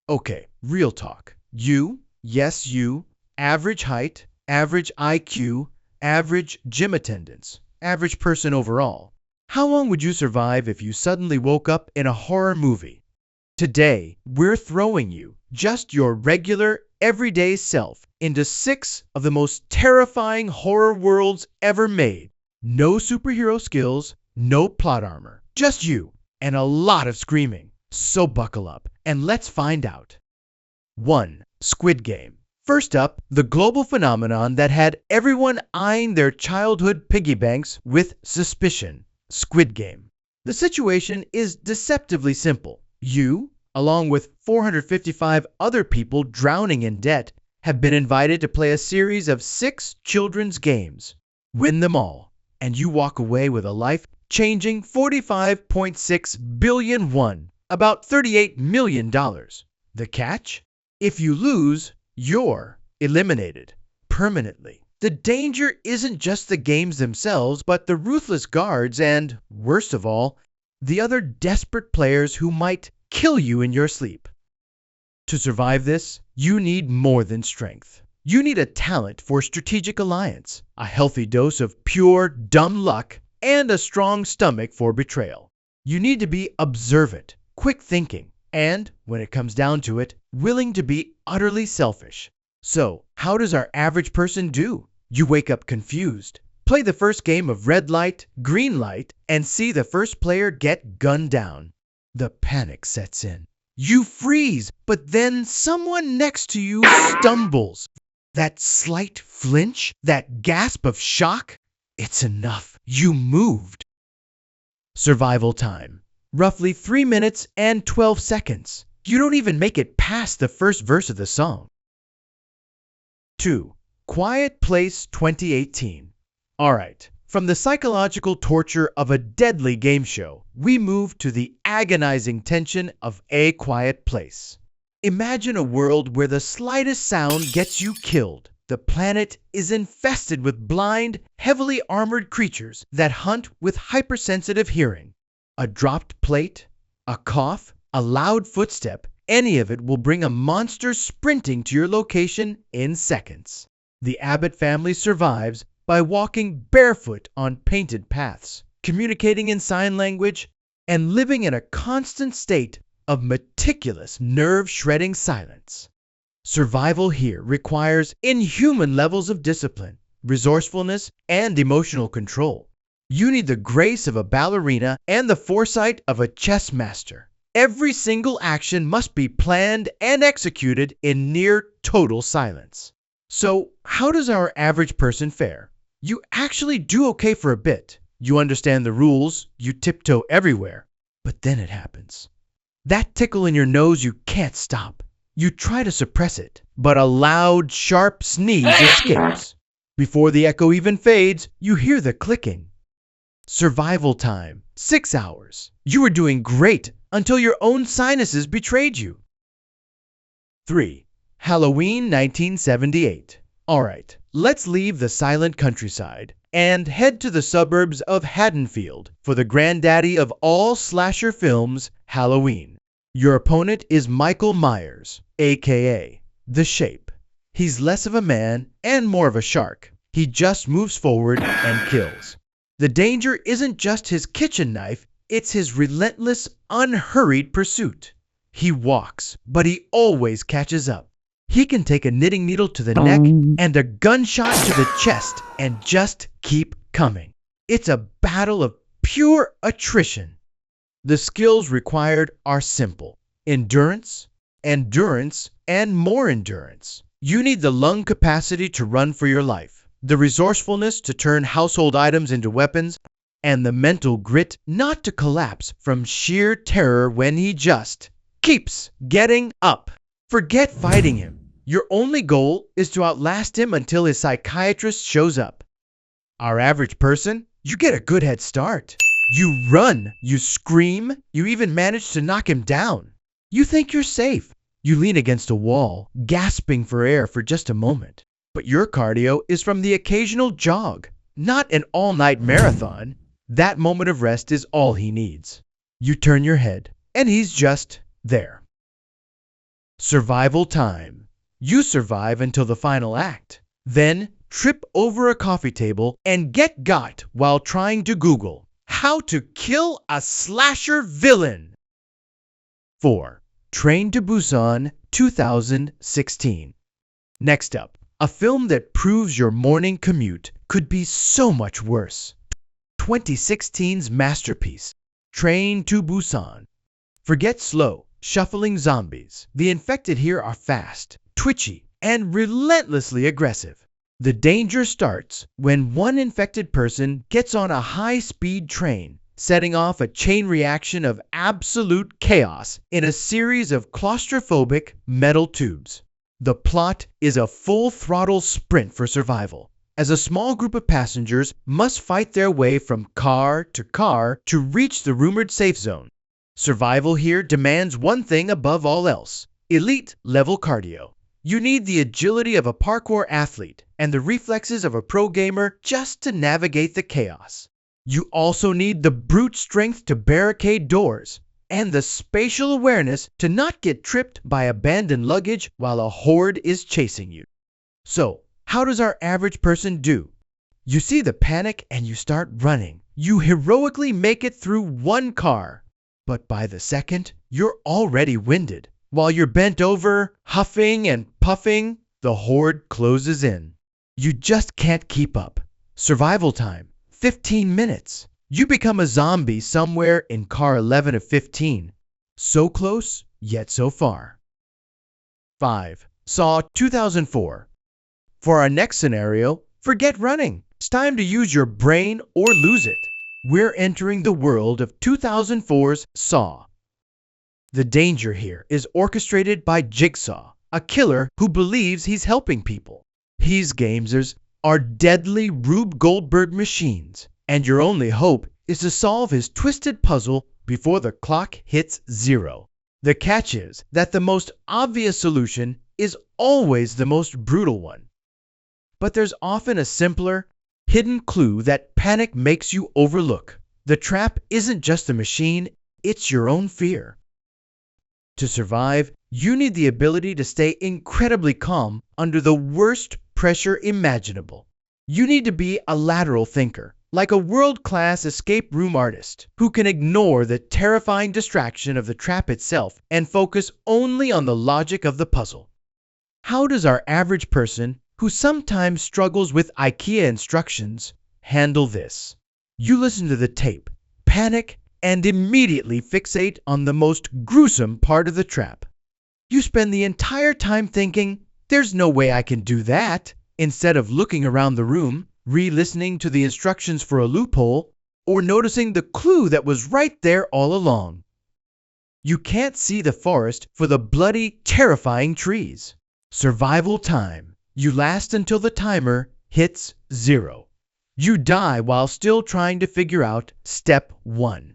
Okay, real talk. You, yes, you, average height, average IQ, average gym attendance, average person overall. How long would you survive if you suddenly woke up in a horror movie? Today, we're throwing you, just your regular, everyday self, into six of the most terrifying horror worlds ever made. No superhero skills, no plot armor, just you, and a lot of screaming. So buckle up, and let's find out. 1. Squid Game. First up, the global phenomenon that had everyone eyeing their childhood piggy banks with suspicion. Squid Game. The situation is deceptively simple. You, along with 455 other people drowning in debt, have been invited to play a series of 6 children's games. Win them all, and you walk away with a life-changing 45.6 billion won, about $38 million. The catch? If you lose, you're eliminated permanently. The danger isn't just the games themselves, but the ruthless guards and, worst of all, the other desperate players who might kill you in your sleep. To survive this, you need more than strength. You need a talent for strategic alliance, a healthy dose of pure dumb luck, and a strong stomach for betrayal. You need to be observant, quick thinking, and, when it comes down to it, willing to be utterly selfish. So, how does our average person do? You wake up confused, play the first game of red light, green light, and see the first player get gunned down. The panic sets in. You freeze, but then someone next to you stumbles. That slight flinch, that gasp of shock, it's enough. You moved. Survival time. Roughly 3 minutes and 12 seconds. You don't even make it past the first verse of the song. 2. Quiet Place 2018. Alright, from the psychological torture of a deadly game show, we move to the agonizing tension of A Quiet Place. Imagine a world where the slightest sound gets you killed. The planet is infested with blind, heavily armored creatures that hunt with hypersensitive hearing. A dropped plate, a cough, a loud footstep, any of it will bring a monster sprinting to your location in seconds. The Abbott family survives by walking barefoot on painted paths, communicating in sign language, and living in a constant state of meticulous, nerve-shredding silence. Survival here requires inhuman levels of discipline, resourcefulness, and emotional control. You need the grace of a ballerina and the foresight of a chess master. Every single action must be planned and executed in near total silence. So, how does our average person fare? You actually do okay for a bit. You understand the rules, you tiptoe everywhere. But then it happens. That tickle in your nose you can't stop. You try to suppress it, but a loud, sharp sneeze escapes. Before the echo even fades, you hear the clicking. Survival time, 6 hours. You were doing great until your own sinuses betrayed you. 3. Halloween 1978. Alright, let's leave the silent countryside and head to the suburbs of Haddonfield for the granddaddy of all slasher films, Halloween. Your opponent is Michael Myers, aka The Shape. He's less of a man and more of a shark. He just moves forward and kills. The danger isn't just his kitchen knife, it's his relentless, unhurried pursuit. He walks, but he always catches up. He can take a knitting needle to the neck and a gunshot to the chest and just keep coming. It's a battle of pure attrition. The skills required are simple: endurance, endurance, and more endurance. You need the lung capacity to run for your life, the resourcefulness to turn household items into weapons, and the mental grit not to collapse from sheer terror when he just keeps getting up. Forget fighting him. Your only goal is to outlast him until his psychiatrist shows up. Our average person, you get a good head start. You run, you scream, you even manage to knock him down. You think you're safe. You lean against a wall, gasping for air for just a moment. But your cardio is from the occasional jog, not an all-night marathon. That moment of rest is all he needs. You turn your head, and he's just there. Survival time. You survive until the final act. Then trip over a coffee table and get got while trying to Google how to kill a slasher villain. 4. Train to Busan 2016. Next up, a film that proves your morning commute could be so much worse. 2016's masterpiece, Train to Busan. Forget slow, shuffling zombies. The infected here are fast, twitchy, and relentlessly aggressive. The danger starts when one infected person gets on a high-speed train, setting off a chain reaction of absolute chaos in a series of claustrophobic metal tubes. The plot is a full-throttle sprint for survival, as a small group of passengers must fight their way from car to reach the rumored safe zone. Survival here demands one thing above all else: elite-level cardio. You need the agility of a parkour athlete and the reflexes of a pro gamer just to navigate the chaos. You also need the brute strength to barricade doors and the spatial awareness to not get tripped by abandoned luggage while a horde is chasing you. So, how does our average person do? You see the panic and you start running. You heroically make it through one car. But by the second, you're already winded. While you're bent over, huffing and puffing, the horde closes in. You just can't keep up. Survival time, 15 minutes. You become a zombie somewhere in car 11 of 15. So close, yet so far. 5. Saw 2004. For our next scenario, forget running. It's time to use your brain or lose it. We're entering the world of 2004's Saw. The danger here is orchestrated by Jigsaw, a killer who believes he's helping people. His gamers are deadly Rube Goldberg machines, and your only hope is to solve his twisted puzzle before the clock hits 0. The catch is that the most obvious solution is always the most brutal one. But there's often a simpler, hidden clue that panic makes you overlook. The trap isn't just the machine, it's your own fear. To survive, you need the ability to stay incredibly calm under the worst pressure imaginable. You need to be a lateral thinker, like a world-class escape room artist, who can ignore the terrifying distraction of the trap itself and focus only on the logic of the puzzle. How does our average person, who sometimes struggles with IKEA instructions, handle this? You listen to the tape, panic, and immediately fixate on the most gruesome part of the trap. You spend the entire time thinking, "There's no way I can do that," instead of looking around the room, re-listening to the instructions for a loophole, or noticing the clue that was right there all along. You can't see the forest for the bloody, terrifying trees. Survival time. You last until the timer hits 0. You die while still trying to figure out step 1.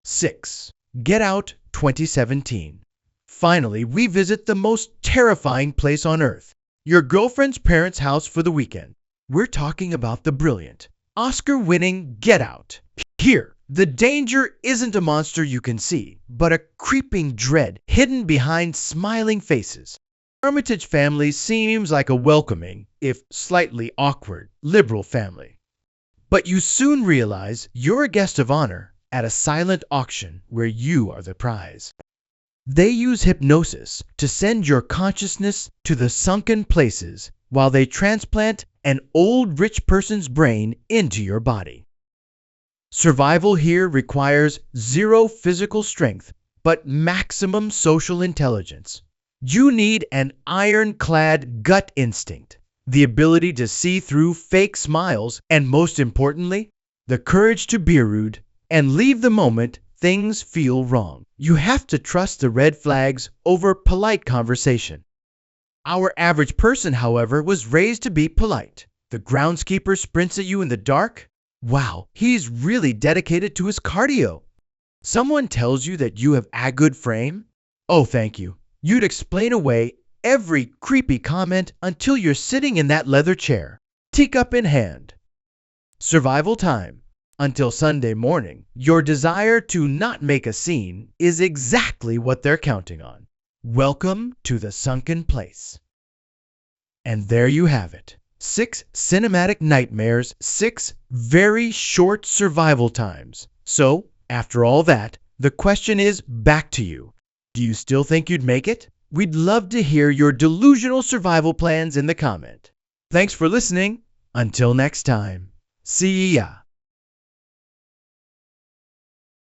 6. Get Out 2017. Finally, we visit the most terrifying place on earth, your girlfriend's parents' house for the weekend. We're talking about the brilliant, Oscar-winning Get Out. Here, the danger isn't a monster you can see, but a creeping dread hidden behind smiling faces. Armitage family seems like a welcoming, if slightly awkward, liberal family. But you soon realize you're a guest of honor at a silent auction where you are the prize. They use hypnosis to send your consciousness to the sunken places while they transplant an old rich person's brain into your body. Survival here requires 0 physical strength, but maximum social intelligence. You need an ironclad gut instinct, the ability to see through fake smiles, and most importantly, the courage to be rude and leave the moment things feel wrong. You have to trust the red flags over polite conversation. Our average person, however, was raised to be polite. The groundskeeper sprints at you in the dark. Wow, he's really dedicated to his cardio. Someone tells you that you have a good frame. Oh, thank you. You'd explain away every creepy comment until you're sitting in that leather chair, teacup in hand. Survival time. Until Sunday morning, your desire to not make a scene is exactly what they're counting on. Welcome to the sunken place. And there you have it. 6 cinematic nightmares, 6 very short survival times. So, after all that, the question is back to you. Do you still think you'd make it? We'd love to hear your delusional survival plans in the comment. Thanks for listening. Until next time. See ya.